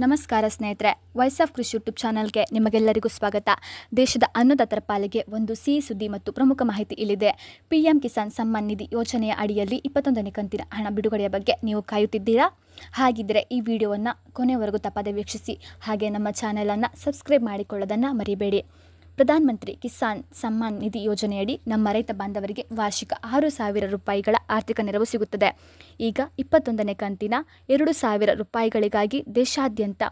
ನಮಸ್ಕಾರ ಸ್ನೇಹಿತರೆ, voice of ಕೃಷಿ ಯೂಟ್ಯೂಬ್ ಚಾನಲ್ಗೆ ನಿಮಗೆಲ್ಲರಿಗೂ ಸ್ವಾಗತ. ದೇಶದ ಅನ್ನದಾತರ ಪಾಲಿಗೆ ಒಂದು ಸಿಹಿ ಸುದ್ದಿ ಮತ್ತು ಪ್ರಮುಖ ಮಾಹಿತಿ ಇಲ್ಲಿದೆ. ಪಿಎಂ ಕಿಸಾನ್ ಸಮ್ಮಾನ್ ನಿಧಿ ಯೋಜನೆಯ ಅಡಿಯಲ್ಲಿ 21ನೇ ಕಂತಿನ ಹಣ ಬಿಡುಗಡೆಯ ಬಗ್ಗೆ ನೀವು ಕಾಯುತ್ತಿದ್ದೀರಾ? ಹಾಗಿದ್ದರೆ ಈ ವಿಡಿಯೋವನ್ನು ಕೊನೆಯವರೆಗೂ ತಪ್ಪದೆ ವೀಕ್ಷಿಸಿ. ಹಾಗೆ ನಮ್ಮ ಚಾನಲನ್ನು ಸಬ್ಸ್ಕ್ರೈಬ್ ಮಾಡಿಕೊಳ್ಳೋದನ್ನು ಮರಿಬೇಡಿ. ಪ್ರಧಾನಮಂತ್ರಿ ಕಿಸಾನ್ ಸಮ್ಮಾನ್ ನಿಧಿ ಯೋಜನೆಯಡಿ ನಮ್ಮ ರೈತ ಬಾಂಧವರಿಗೆ ವಾರ್ಷಿಕ 6,000 ರೂಪಾಯಿಗಳ ಆರ್ಥಿಕ ನೆರವು ಸಿಗುತ್ತದೆ. ಈಗ 21ನೇ ಕಂತಿನ 2,000 ರೂಪಾಯಿಗಳಿಗಾಗಿ ದೇಶಾದ್ಯಂತ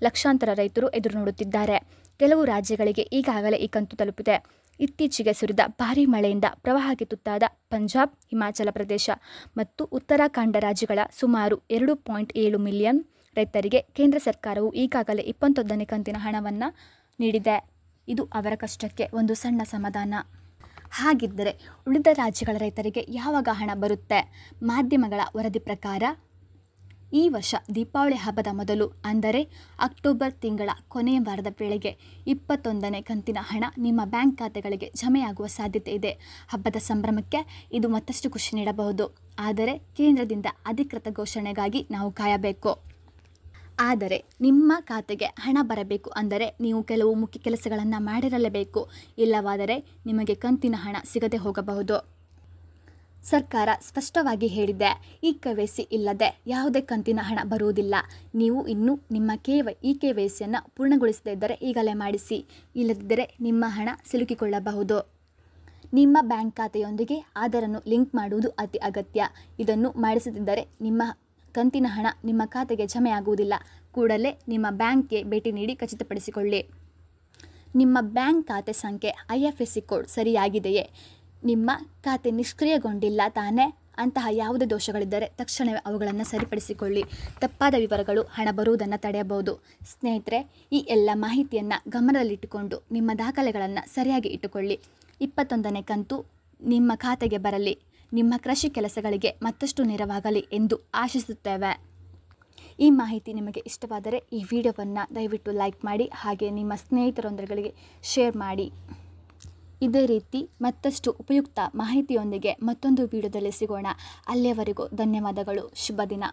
ಲಕ್ಷಾಂತರ ರೈತರು ಎದುರು ನೋಡುತ್ತಿದ್ದಾರೆ. ಕೆಲವು ರಾಜ್ಯಗಳಿಗೆ ಈಗಾಗಲೇ ಈ ಕಂತು ತಲುಪಿದೆ. ಇತ್ತೀಚೆಗೆ ಸುರಿದ ಭಾರೀ ಮಳೆಯಿಂದ ಪ್ರವಾಹಕ್ಕೆ ತುತ್ತಾದ ಪಂಜಾಬ್, ಹಿಮಾಚಲ ಪ್ರದೇಶ ಮತ್ತು ಉತ್ತರಾಖಂಡ ರಾಜ್ಯಗಳ ಸುಮಾರು 2.7 ಮಿಲಿಯನ್ ರೈತರಿಗೆ ಕೇಂದ್ರ ಸರ್ಕಾರವು ಈಗಾಗಲೇ 21ನೇ ಕಂತಿನ ಹಣವನ್ನು ನೀಡಿದೆ. ಇದು ಅವರ ಕಷ್ಟಕ್ಕೆ ಒಂದು ಸಣ್ಣ ಸಮಾಧಾನ. ಹಾಗಿದ್ದರೆ ಉಳಿದ ರಾಜ್ಯಗಳ ರೈತರಿಗೆ ಯಾವಾಗ ಹಣ ಬರುತ್ತೆ? ಮಾಧ್ಯಮಗಳ ವರದಿ ಪ್ರಕಾರ ಈ ವರ್ಷ ದೀಪಾವಳಿ ಹಬ್ಬದ ಮೊದಲು, ಅಂದರೆ ಅಕ್ಟೋಬರ್ ತಿಂಗಳ ಕೊನೆಯ ವಾರದ ವೇಳೆಗೆ 21ನೇ ಕಂತಿನ ಹಣ ನಿಮ್ಮ ಬ್ಯಾಂಕ್ ಖಾತೆಗಳಿಗೆ ಜಮೆಯಾಗುವ ಸಾಧ್ಯತೆ ಇದೆ. ಹಬ್ಬದ ಸಂಭ್ರಮಕ್ಕೆ ಇದು ಮತ್ತಷ್ಟು ಖುಷಿ ನೀಡಬಹುದು. ಆದರೆ ಕೇಂದ್ರದಿಂದ ಅಧಿಕೃತ ಘೋಷಣೆಗಾಗಿ ನಾವು ಕಾಯಬೇಕು. ಆದರೆ ನಿಮ್ಮ ಖಾತೆಗೆ ಹಣ ಬರಬೇಕು ಅಂದರೆ ನೀವು ಕೆಲವು ಮುಖ್ಯ ಕೆಲಸಗಳನ್ನು ಮಾಡಿರಲೇಬೇಕು. ಇಲ್ಲವಾದರೆ ನಿಮಗೆ ಕಂತಿನ ಹಣ ಸಿಗದೆ ಹೋಗಬಹುದು. ಸರ್ಕಾರ ಸ್ಪಷ್ಟವಾಗಿ ಹೇಳಿದೆ, ಈ KYC ಇಲ್ಲದೆ ಯಾವುದೇ ಕಂತಿನ ಹಣ ಬರುವುದಿಲ್ಲ. ನೀವು ಇನ್ನೂ ನಿಮ್ಮ KYCಯನ್ನು ಪೂರ್ಣಗೊಳಿಸದೇ ಇದ್ದರೆ ಈಗಲೇ ಮಾಡಿಸಿ. ಇಲ್ಲದಿದ್ದರೆ ನಿಮ್ಮ ಹಣ ಸಿಲುಕಿಕೊಳ್ಳಬಹುದು. ನಿಮ್ಮ ಬ್ಯಾಂಕ್ ಖಾತೆಯೊಂದಿಗೆ ಆಧಾರನ್ನು ಲಿಂಕ್ ಮಾಡುವುದು ಅತಿ ಅಗತ್ಯ. ಇದನ್ನು ಮಾಡಿಸದಿದ್ದರೆ ನಿಮ್ಮ ಕಂತಿನ ಹಣ ನಿಮ್ಮ ಖಾತೆಗೆ ಜಮೆಯಾಗುವುದಿಲ್ಲ. ಕೂಡಲೇ ನಿಮ್ಮ ಬ್ಯಾಂಕ್ಗೆ ಭೇಟಿ ನೀಡಿ ಖಚಿತಪಡಿಸಿಕೊಳ್ಳಿ. ನಿಮ್ಮ ಬ್ಯಾಂಕ್ ಖಾತೆ ಸಂಖ್ಯೆ IFSC ಕೋಡ್ ಸರಿಯಾಗಿದೆಯೇ? ನಿಮ್ಮ ಖಾತೆ ನಿಷ್ಕ್ರಿಯಗೊಂಡಿಲ್ಲ ತಾನೇ? ಅಂತಹ ಯಾವುದೇ ದೋಷಗಳಿದ್ದರೆ ತಕ್ಷಣವೇ ಅವುಗಳನ್ನು ಸರಿಪಡಿಸಿಕೊಳ್ಳಿ. ತಪ್ಪಾದ ವಿವರಗಳು ಹಣ ಬರುವುದನ್ನು ತಡೆಯಬಹುದು. ಸ್ನೇಹಿತರೆ, ಈ ಎಲ್ಲ ಮಾಹಿತಿಯನ್ನು ಗಮನದಲ್ಲಿಟ್ಟುಕೊಂಡು ನಿಮ್ಮ ದಾಖಲೆಗಳನ್ನು ಸರಿಯಾಗಿ ಇಟ್ಟುಕೊಳ್ಳಿ. 21ನೇ ಕಂತು ನಿಮ್ಮ ಖಾತೆಗೆ ಬರಲಿ. ನಿಮ್ಮ ಕೃಷಿ ಕೆಲಸಗಳಿಗೆ ಮತ್ತಷ್ಟು ನೆರವಾಗಲಿ ಎಂದು ಆಶಿಸುತ್ತೇವೆ. ಈ ಮಾಹಿತಿ ನಿಮಗೆ ಇಷ್ಟವಾದರೆ ಈ ವಿಡಿಯೋವನ್ನು ದಯವಿಟ್ಟು ಲೈಕ್ ಮಾಡಿ. ಹಾಗೆ ನಿಮ್ಮ ಸ್ನೇಹಿತರೊಂದಿಗೆ ಶೇರ್ ಮಾಡಿ. ಇದೇ ರೀತಿ ಮತ್ತಷ್ಟು ಉಪಯುಕ್ತ ಮಾಹಿತಿಯೊಂದಿಗೆ ಮತ್ತೊಂದು ವಿಡಿಯೋದಲ್ಲಿ ಸಿಗೋಣ. ಅಲ್ಲಿಯವರೆಗೂ ಧನ್ಯವಾದಗಳು. ಶುಭ ದಿನ.